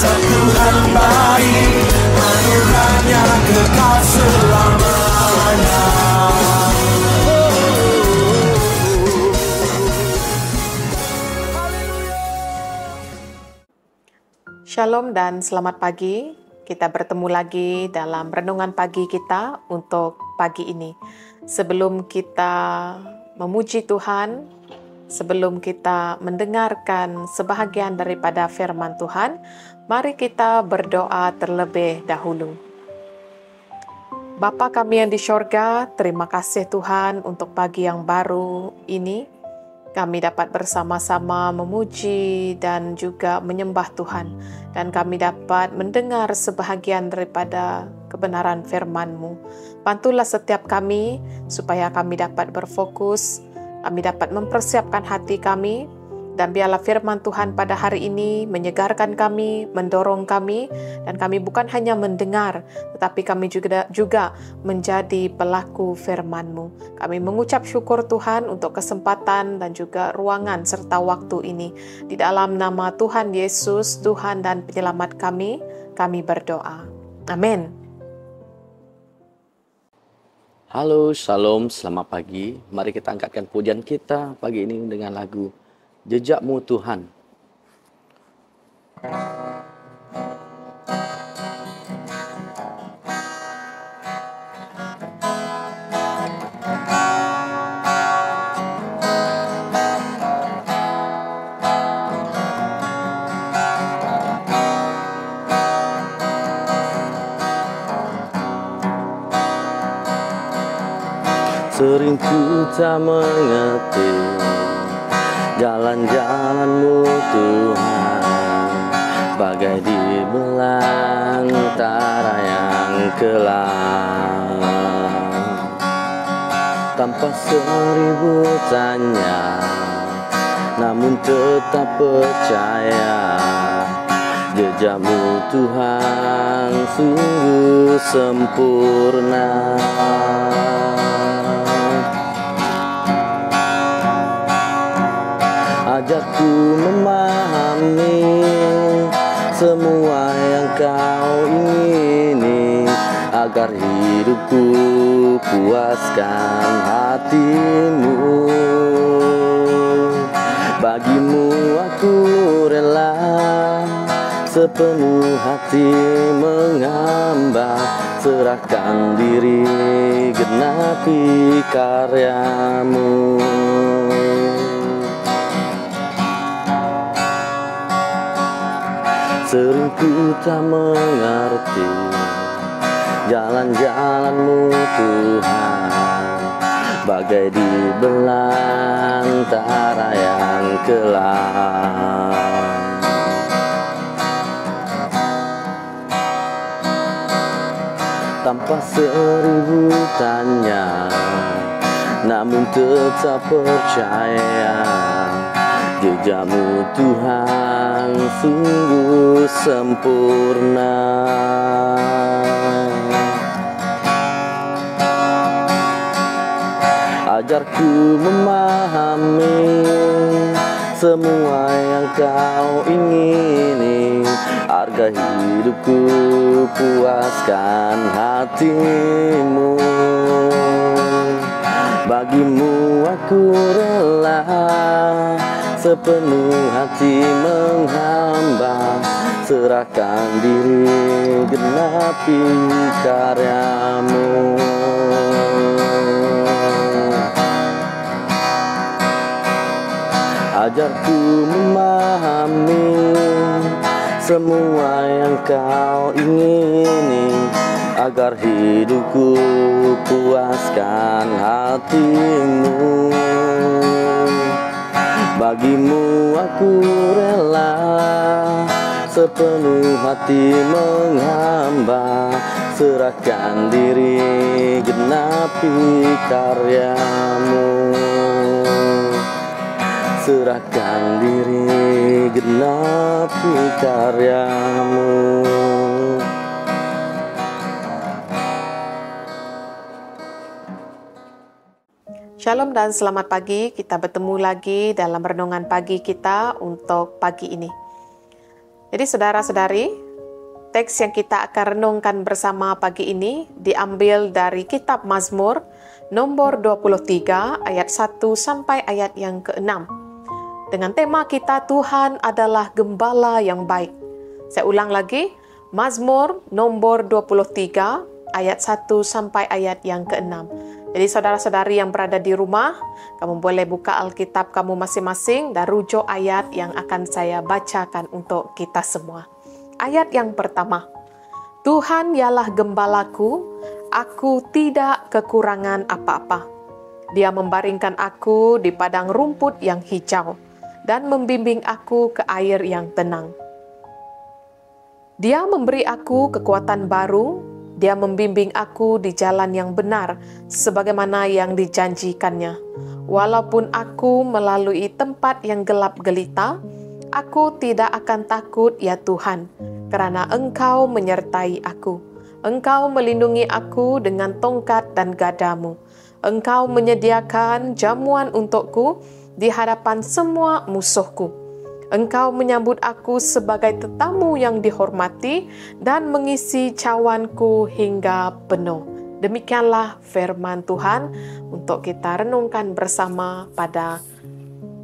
Tuhan baik, anugerahnya kekal selamanya. Shalom dan selamat pagi. Kita bertemu lagi dalam renungan pagi kita untuk pagi ini. Sebelum kita memuji Tuhan, sebelum kita mendengarkan sebahagian daripada firman Tuhan, mari kita berdoa terlebih dahulu. Bapa kami yang di sorga, terima kasih Tuhan untuk pagi yang baru ini. Kami dapat bersama-sama memuji dan juga menyembah Tuhan. Dan kami dapat mendengar sebahagian daripada kebenaran firman-Mu. Bantulah setiap kami supaya kami dapat berfokus, kami dapat mempersiapkan hati kami, dan biarlah firman Tuhan pada hari ini menyegarkan kami, mendorong kami, dan kami bukan hanya mendengar, tetapi kami juga menjadi pelaku firman-Mu. Kami mengucap syukur Tuhan untuk kesempatan dan juga ruangan serta waktu ini. Di dalam nama Tuhan Yesus, Tuhan dan Penyelamat kami berdoa. Amin. Halo, shalom, selamat pagi. Mari kita angkatkan pujian kita pagi ini dengan lagu Jejak-Mu Tuhan. Sering ku tak mengerti jalan-jalan-Mu Tuhan, bagai di belantara yang kelam. Tanpa seribu tanya, namun tetap percaya, jejak-Mu Tuhan sungguh sempurna. Ajarku memahami semua yang Kau ingini, agar hidupku puaskan hati-Mu. Bagimu aku rela sepenuh hati mengambah, serahkan diri genapi karya-Mu. Sering ku tak mengerti jalan-jalan-Mu Tuhan, bagai di belantara yang kelam. Tanpa seribu tanya, namun tetap percaya, jejak-Mu Tuhan sungguh sempurna. Ajarku memahami semua yang Kau ingini, harga hidupku puaskan hati-Mu. Bagimu aku rela sepenuh hati menghamba, serahkan diri genapi karya-Mu. Ajarku memahami semua yang Kau ingini, agar hidupku puaskan hati-Mu. Bagimu aku rela sepenuh hati menghamba, serahkan diri genapi karya-Mu. Serahkan diri genapi karya-Mu. Shalom dan selamat pagi. Kita bertemu lagi dalam renungan pagi kita untuk pagi ini. Jadi saudara-saudari, teks yang kita akan renungkan bersama pagi ini diambil dari kitab Mazmur nomor 23 ayat 1 sampai ayat yang ke-6. Dengan tema kita, Tuhan adalah gembala yang baik. Saya ulang lagi, Mazmur nomor 23 ayat 1 sampai ayat yang ke-6. Jadi saudara-saudari yang berada di rumah, kamu boleh buka Alkitab kamu masing-masing dan rujuk ayat yang akan saya bacakan untuk kita semua. Ayat yang pertama, Tuhan ialah gembalaku, aku tidak kekurangan apa-apa. Dia membaringkan aku di padang rumput yang hijau dan membimbing aku ke air yang tenang. Dia memberi aku kekuatan baru, Dia membimbing aku di jalan yang benar, sebagaimana yang dijanjikannya. Walaupun aku melalui tempat yang gelap gelita, aku tidak akan takut ya Tuhan, karena Engkau menyertai aku. Engkau melindungi aku dengan tongkat dan gadamu. Engkau menyediakan jamuan untukku di hadapan semua musuhku. Engkau menyambut aku sebagai tetamu yang dihormati dan mengisi cawanku hingga penuh. Demikianlah firman Tuhan untuk kita renungkan bersama pada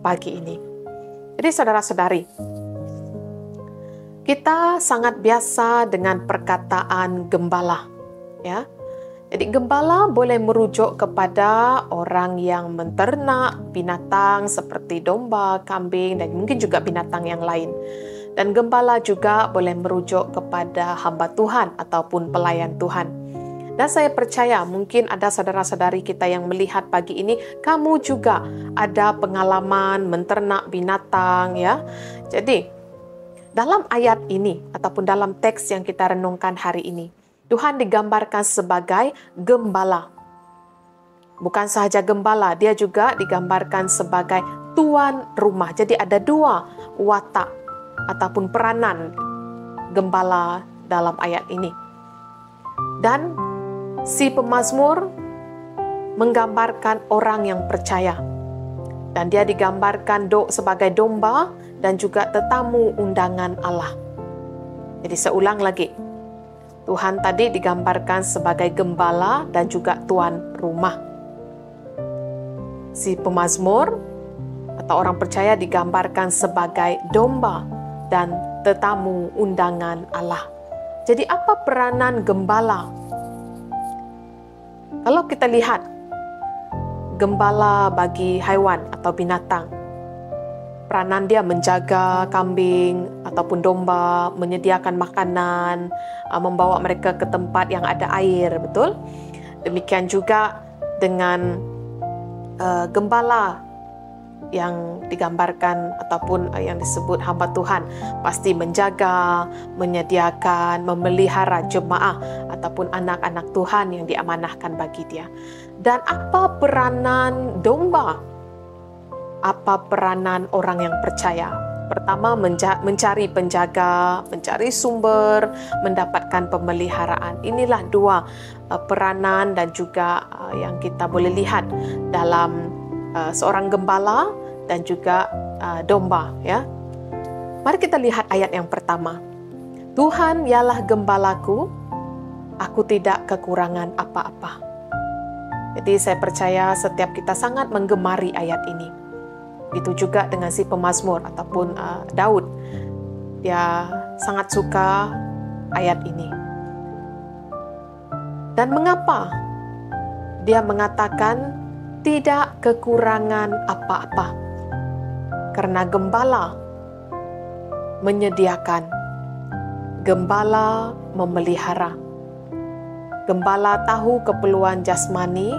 pagi ini. Jadi saudara-saudari, kita sangat biasa dengan perkataan gembala, ya. Jadi gembala boleh merujuk kepada orang yang menternak binatang seperti domba, kambing, dan mungkin juga binatang yang lain. Dan gembala juga boleh merujuk kepada hamba Tuhan ataupun pelayan Tuhan. Dan saya percaya mungkin ada saudara-saudari kita yang melihat pagi ini, kamu juga ada pengalaman menternak binatang, ya. Jadi dalam ayat ini ataupun dalam teks yang kita renungkan hari ini, Tuhan digambarkan sebagai gembala. Bukan sahaja gembala, dia juga digambarkan sebagai tuan rumah. Jadi ada dua watak ataupun peranan gembala dalam ayat ini. Dan si pemazmur menggambarkan orang yang percaya. Dan dia digambarkan sebagai domba dan juga tetamu undangan Allah. Jadi seulang lagi, Tuhan tadi digambarkan sebagai gembala dan juga tuan rumah. Si pemazmur atau orang percaya digambarkan sebagai domba dan tetamu undangan Allah. Jadi apa peranan gembala? Kalau kita lihat gembala bagi haiwan atau binatang, peranan dia menjaga kambing ataupun domba, menyediakan makanan, membawa mereka ke tempat yang ada air, betul? Demikian juga dengan gembala yang digambarkan ataupun yang disebut hamba Tuhan, pasti menjaga, menyediakan, memelihara jemaah ataupun anak-anak Tuhan yang diamanahkan bagi dia. Dan apa peranan domba? Apa peranan orang yang percaya? Pertama, mencari penjaga, mencari sumber, mendapatkan pemeliharaan. Inilah dua peranan dan juga yang kita boleh lihat dalam seorang gembala dan juga domba, ya. Mari kita lihat ayat yang pertama. Tuhan ialah gembalaku, aku tidak kekurangan apa-apa. Jadi saya percaya setiap kita sangat menggemari ayat ini. Itu juga dengan si pemazmur ataupun Daud. Dia sangat suka ayat ini. Dan mengapa dia mengatakan tidak kekurangan apa-apa? Karena gembala menyediakan, gembala memelihara. Gembala tahu keperluan jasmani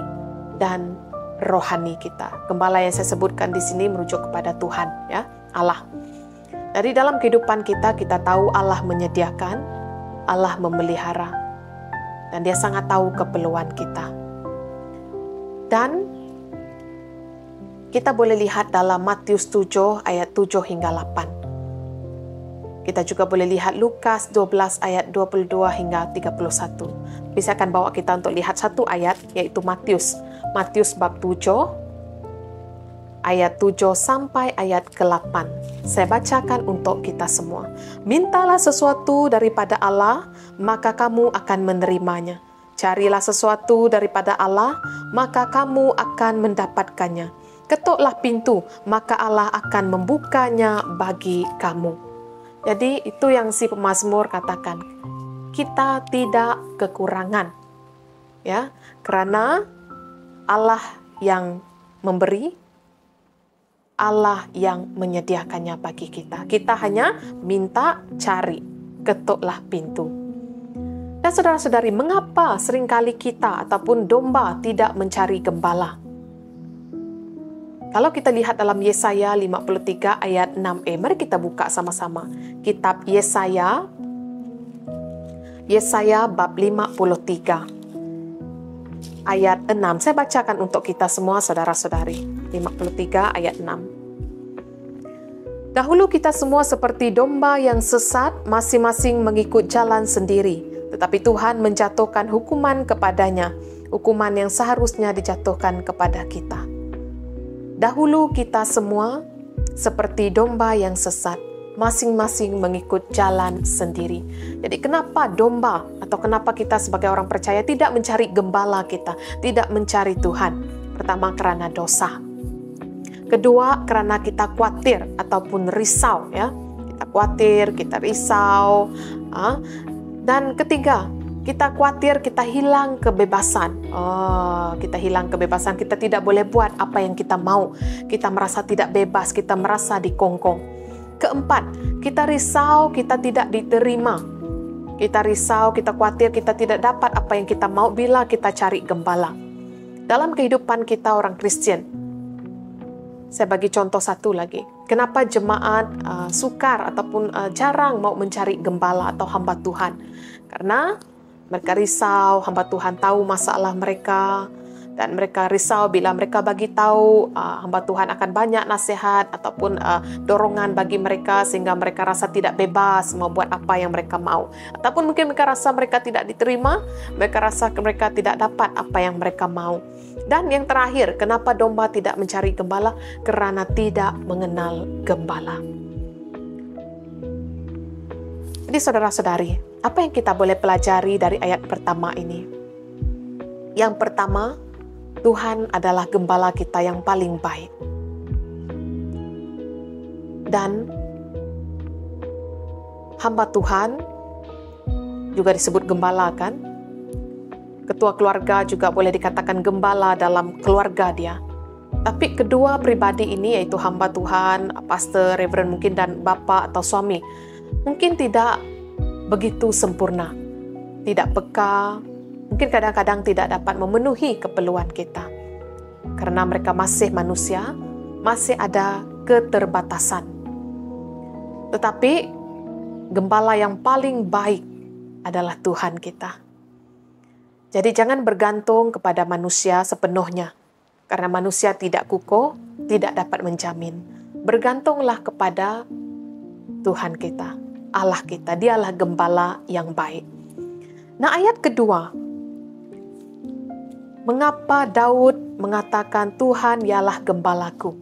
dan rohani kita. Gembala yang saya sebutkan di sini merujuk kepada Tuhan, ya, Allah. Dari dalam kehidupan kita tahu Allah menyediakan, Allah memelihara, dan Dia sangat tahu keperluan kita. Dan kita boleh lihat dalam Matius 7 ayat 7 hingga 8. Kita juga boleh lihat Lukas 12 ayat 22 hingga 31. Bisa akan bawa kita untuk lihat satu ayat, yaitu Matius bab 7 ayat 7 sampai ayat ke-8. Saya bacakan untuk kita semua. Mintalah sesuatu daripada Allah, maka kamu akan menerimanya. Carilah sesuatu daripada Allah, maka kamu akan mendapatkannya. Ketuklah pintu, maka Allah akan membukanya bagi kamu. Jadi itu yang si pemazmur katakan. Kita tidak kekurangan. Ya, karena Allah yang memberi, Allah yang menyediakannya bagi kita. Kita hanya minta, cari, ketuklah pintu. Dan saudara-saudari, mengapa seringkali kita ataupun domba tidak mencari gembala? Kalau kita lihat dalam Yesaya 53 ayat 6e, mari kita buka sama-sama. Kitab Yesaya bab 53 ayat 6. Saya bacakan untuk kita semua saudara-saudari. 53 ayat 6. Dahulu kita semua seperti domba yang sesat, masing-masing mengikut jalan sendiri. Tetapi Tuhan menjatuhkan hukuman kepadanya, hukuman yang seharusnya dijatuhkan kepada kita. Dahulu kita semua seperti domba yang sesat, masing-masing mengikut jalan sendiri. Jadi kenapa domba atau kenapa kita sebagai orang percaya tidak mencari gembala kita, tidak mencari Tuhan? Pertama, karena dosa. Kedua, karena kita khawatir ataupun risau, ya. Kita khawatir, kita risau. Dan ketiga, kita khawatir kita hilang kebebasan. Kita hilang kebebasan, kita tidak boleh buat apa yang kita mau. Kita merasa tidak bebas, kita merasa dikongkong. Keempat, kita risau, kita tidak diterima. Kita risau, kita khawatir, kita tidak dapat apa yang kita mau bila kita cari gembala. Dalam kehidupan kita orang Kristen, saya bagi contoh satu lagi. Kenapa jemaat sukar ataupun jarang mau mencari gembala atau hamba Tuhan? Karena mereka risau, hamba Tuhan tahu masalah mereka, dan mereka risau bila mereka bagi tahu hamba Tuhan akan banyak nasihat ataupun dorongan bagi mereka sehingga mereka rasa tidak bebas mau buat apa yang mereka mau. Ataupun mungkin mereka rasa mereka tidak diterima, mereka rasa mereka tidak dapat apa yang mereka mau. Dan yang terakhir, kenapa domba tidak mencari gembala? Karena tidak mengenal gembala. Jadi saudara-saudari, apa yang kita boleh pelajari dari ayat pertama ini? Yang pertama, Tuhan adalah gembala kita yang paling baik. Dan hamba Tuhan juga disebut gembala, kan? Ketua keluarga juga boleh dikatakan gembala dalam keluarga dia. Tapi kedua pribadi ini, yaitu hamba Tuhan, pastor, reverend mungkin, dan bapak atau suami, mungkin tidak begitu sempurna, tidak peka, mungkin kadang-kadang tidak dapat memenuhi keperluan kita. Karena mereka masih manusia, masih ada keterbatasan. Tetapi gembala yang paling baik adalah Tuhan kita. Jadi jangan bergantung kepada manusia sepenuhnya, karena manusia tidak kukoh, tidak dapat menjamin. Bergantunglah kepada Tuhan kita, Allah kita. Dialah gembala yang baik. Nah, ayat kedua, mengapa Daud mengatakan Tuhan ialah gembalaku?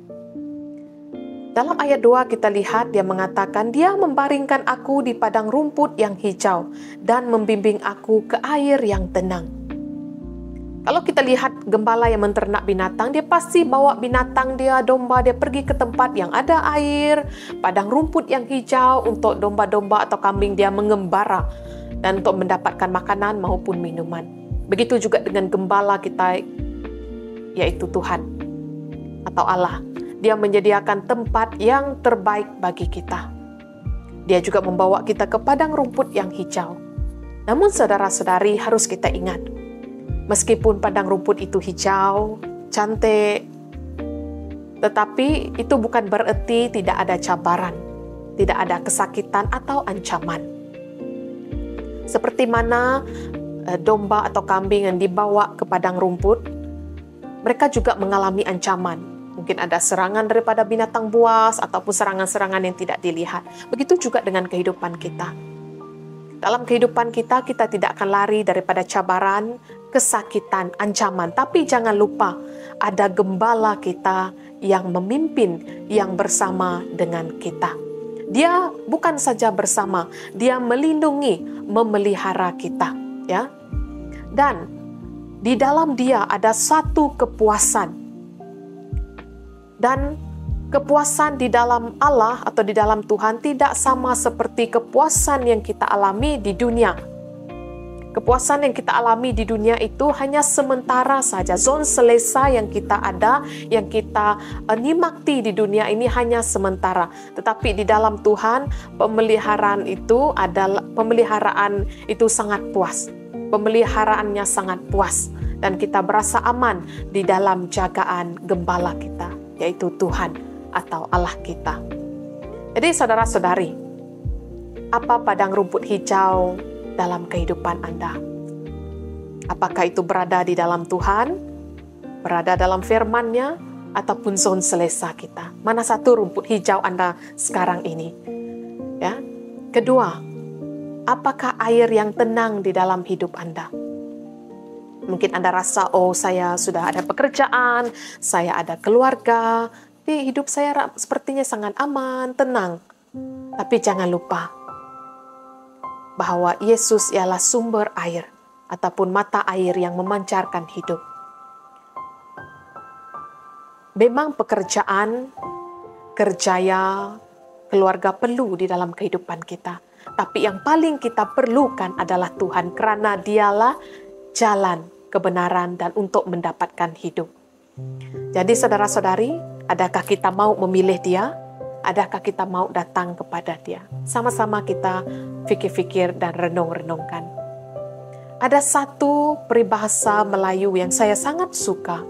Dalam ayat 2 kita lihat dia mengatakan, dia membaringkan aku di padang rumput yang hijau dan membimbing aku ke air yang tenang. Kalau kita lihat gembala yang menternak binatang, dia pasti bawa binatang dia, domba dia pergi ke tempat yang ada air, padang rumput yang hijau untuk domba-domba atau kambing dia mengembara dan untuk mendapatkan makanan maupun minuman. Begitu juga dengan gembala kita, yaitu Tuhan atau Allah. Dia menyediakan tempat yang terbaik bagi kita. Dia juga membawa kita ke padang rumput yang hijau. Namun saudara-saudari, harus kita ingat, meskipun padang rumput itu hijau, cantik, tetapi itu bukan berarti tidak ada cabaran, tidak ada kesakitan atau ancaman. Seperti mana domba atau kambing yang dibawa ke padang rumput, mereka juga mengalami ancaman. Mungkin ada serangan daripada binatang buas ataupun serangan-serangan yang tidak dilihat. Begitu juga dengan kehidupan kita. Dalam kehidupan kita, kita tidak akan lari daripada cabaran, kesakitan, ancaman. Tapi jangan lupa, ada gembala kita yang memimpin, yang bersama dengan kita. Dia bukan saja bersama, dia melindungi, memelihara kita, ya. Dan di dalam dia ada satu kepuasan. Dan kepuasan di dalam Allah atau di dalam Tuhan tidak sama seperti kepuasan yang kita alami di dunia. Kepuasan yang kita alami di dunia itu hanya sementara saja. Zon selesa yang kita ada, yang kita nikmati di dunia ini hanya sementara. Tetapi di dalam Tuhan, pemeliharaan itu sangat puas. Pemeliharaannya sangat puas. Dan kita berasa aman di dalam jagaan gembala kita, yaitu Tuhan atau Allah kita. Jadi saudara-saudari, apa padang rumput hijau dalam kehidupan Anda? Apakah itu berada di dalam Tuhan, berada dalam firman-Nya, ataupun zon selesa kita? Mana satu rumput hijau Anda sekarang ini? Ya. Kedua, apakah air yang tenang di dalam hidup Anda? Mungkin Anda rasa, oh saya sudah ada pekerjaan, saya ada keluarga, hidup saya sepertinya sangat aman, tenang. Tapi jangan lupa bahwa Yesus ialah sumber air ataupun mata air yang memancarkan hidup. Memang pekerjaan, kerjaya, keluarga perlu di dalam kehidupan kita. Tapi yang paling kita perlukan adalah Tuhan, karena Dialah jalan, kebenaran, dan untuk mendapatkan hidup. Jadi saudara-saudari, adakah kita mau memilih Dia? Adakah kita mau datang kepada Dia? Sama-sama kita fikir-fikir dan renung-renungkan. Ada satu peribahasa Melayu yang saya sangat suka,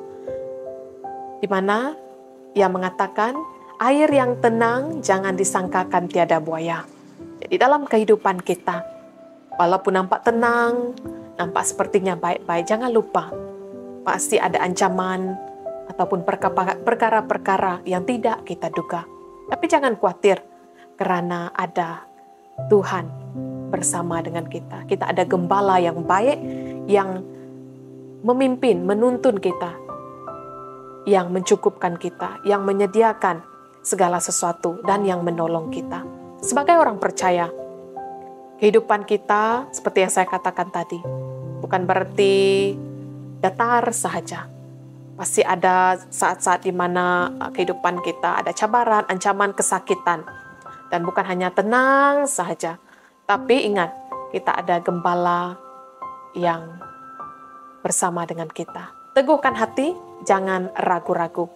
di mana ia mengatakan, air yang tenang jangan disangkakan tiada buaya. Jadi dalam kehidupan kita, walaupun nampak tenang, nampak sepertinya baik-baik, jangan lupa, pasti ada ancaman ataupun perkara-perkara yang tidak kita duga. Tapi jangan khawatir, karena ada Tuhan bersama dengan kita. Kita ada gembala yang baik, yang memimpin, menuntun kita, yang mencukupkan kita, yang menyediakan segala sesuatu, dan yang menolong kita. Sebagai orang percaya, kehidupan kita, seperti yang saya katakan tadi, bukan berarti datar sahaja. Pasti ada saat-saat di mana kehidupan kita ada cabaran, ancaman, kesakitan. Dan bukan hanya tenang sahaja. Tapi ingat, kita ada gembala yang bersama dengan kita. Teguhkan hati, jangan ragu-ragu.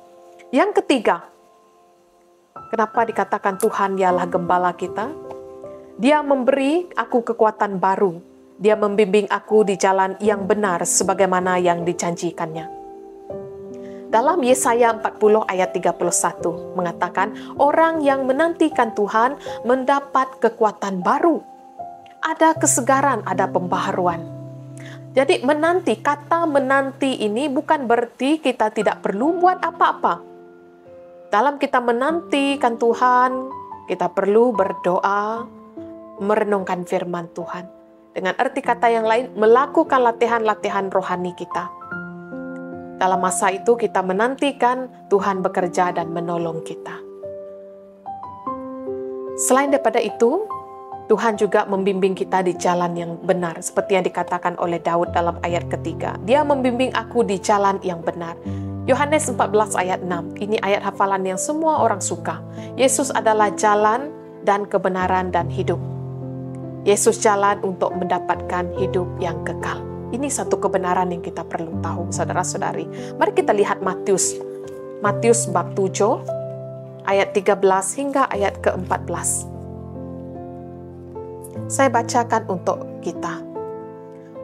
Yang ketiga, kenapa dikatakan Tuhan ialah gembala kita? Dia memberi aku kekuatan baru. Dia membimbing aku di jalan yang benar sebagaimana yang dijanjikannya. Dalam Yesaya 40 ayat 31 mengatakan, orang yang menantikan Tuhan mendapat kekuatan baru. Ada kesegaran, ada pembaharuan. Jadi menanti, kata menanti ini bukan berarti kita tidak perlu buat apa-apa. Dalam kita menantikan Tuhan, kita perlu berdoa, merenungkan firman Tuhan. Dengan arti kata yang lain, melakukan latihan-latihan rohani kita. Dalam masa itu kita menantikan Tuhan bekerja dan menolong kita. Selain daripada itu, Tuhan juga membimbing kita di jalan yang benar. Seperti yang dikatakan oleh Daud dalam ayat ketiga. Dia membimbing aku di jalan yang benar. Yohanes 14 ayat 6. Ini ayat hafalan yang semua orang suka. Yesus adalah jalan dan kebenaran dan hidup. Yesus jalan untuk mendapatkan hidup yang kekal. Ini satu kebenaran yang kita perlu tahu, saudara-saudari. Mari kita lihat Matius bab 7, ayat 13 hingga ayat ke-14. Saya bacakan untuk kita.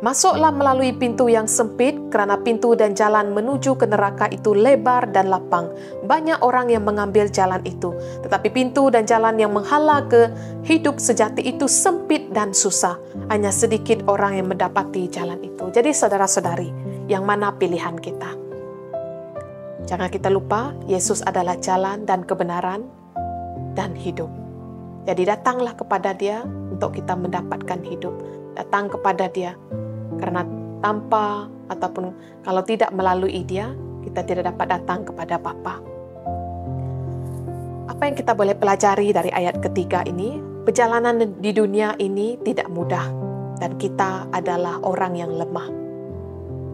Masuklah melalui pintu yang sempit, karena pintu dan jalan menuju ke neraka itu lebar dan lapang. Banyak orang yang mengambil jalan itu, tetapi pintu dan jalan yang menghala ke hidup sejati itu sempit dan susah. Hanya sedikit orang yang mendapati jalan itu. Jadi saudara-saudari, yang mana pilihan kita? Jangan kita lupa, Yesus adalah jalan dan kebenaran dan hidup. Jadi datanglah kepada Dia untuk kita mendapatkan hidup. Datang kepada Dia. Karena tanpa ataupun kalau tidak melalui Dia, kita tidak dapat datang kepada Bapa. Apa yang kita boleh pelajari dari ayat ketiga ini? Perjalanan di dunia ini tidak mudah dan kita adalah orang yang lemah.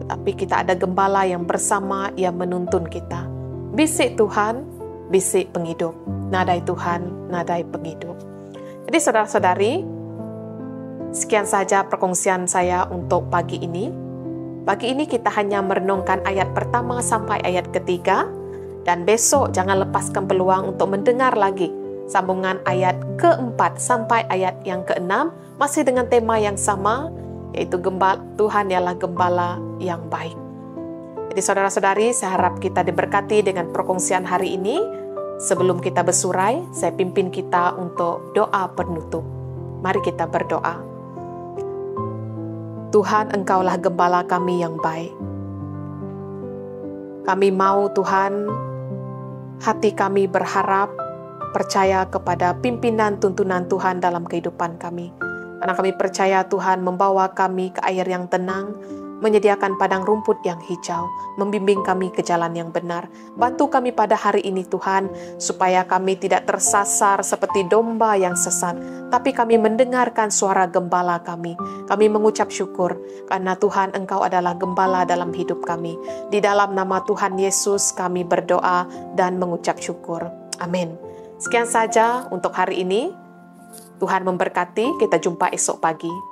Tetapi kita ada gembala yang bersama yang menuntun kita. Bisik Tuhan, bisik penghidup. Nadai Tuhan, nadai penghidup. Jadi saudara-saudari, sekian saja perkongsian saya untuk pagi ini. Pagi ini kita hanya merenungkan ayat pertama sampai ayat ketiga. Dan besok jangan lepaskan peluang untuk mendengar lagi sambungan ayat keempat sampai ayat yang keenam, masih dengan tema yang sama, yaitu Tuhan ialah gembala yang baik. Jadi saudara-saudari, saya harap kita diberkati dengan perkongsian hari ini. Sebelum kita bersurai, saya pimpin kita untuk doa penutup. Mari kita berdoa. Tuhan, Engkaulah gembala kami yang baik. Kami mau Tuhan, hati kami berharap, percaya kepada pimpinan tuntunan Tuhan dalam kehidupan kami. Karena kami percaya Tuhan membawa kami ke air yang tenang, menyediakan padang rumput yang hijau, membimbing kami ke jalan yang benar. Bantu kami pada hari ini Tuhan, supaya kami tidak tersasar seperti domba yang sesat, tapi kami mendengarkan suara gembala kami. Kami mengucap syukur, karena Tuhan Engkau adalah gembala dalam hidup kami. Di dalam nama Tuhan Yesus kami berdoa dan mengucap syukur. Amin. Sekian saja untuk hari ini. Tuhan memberkati, kita jumpa esok pagi.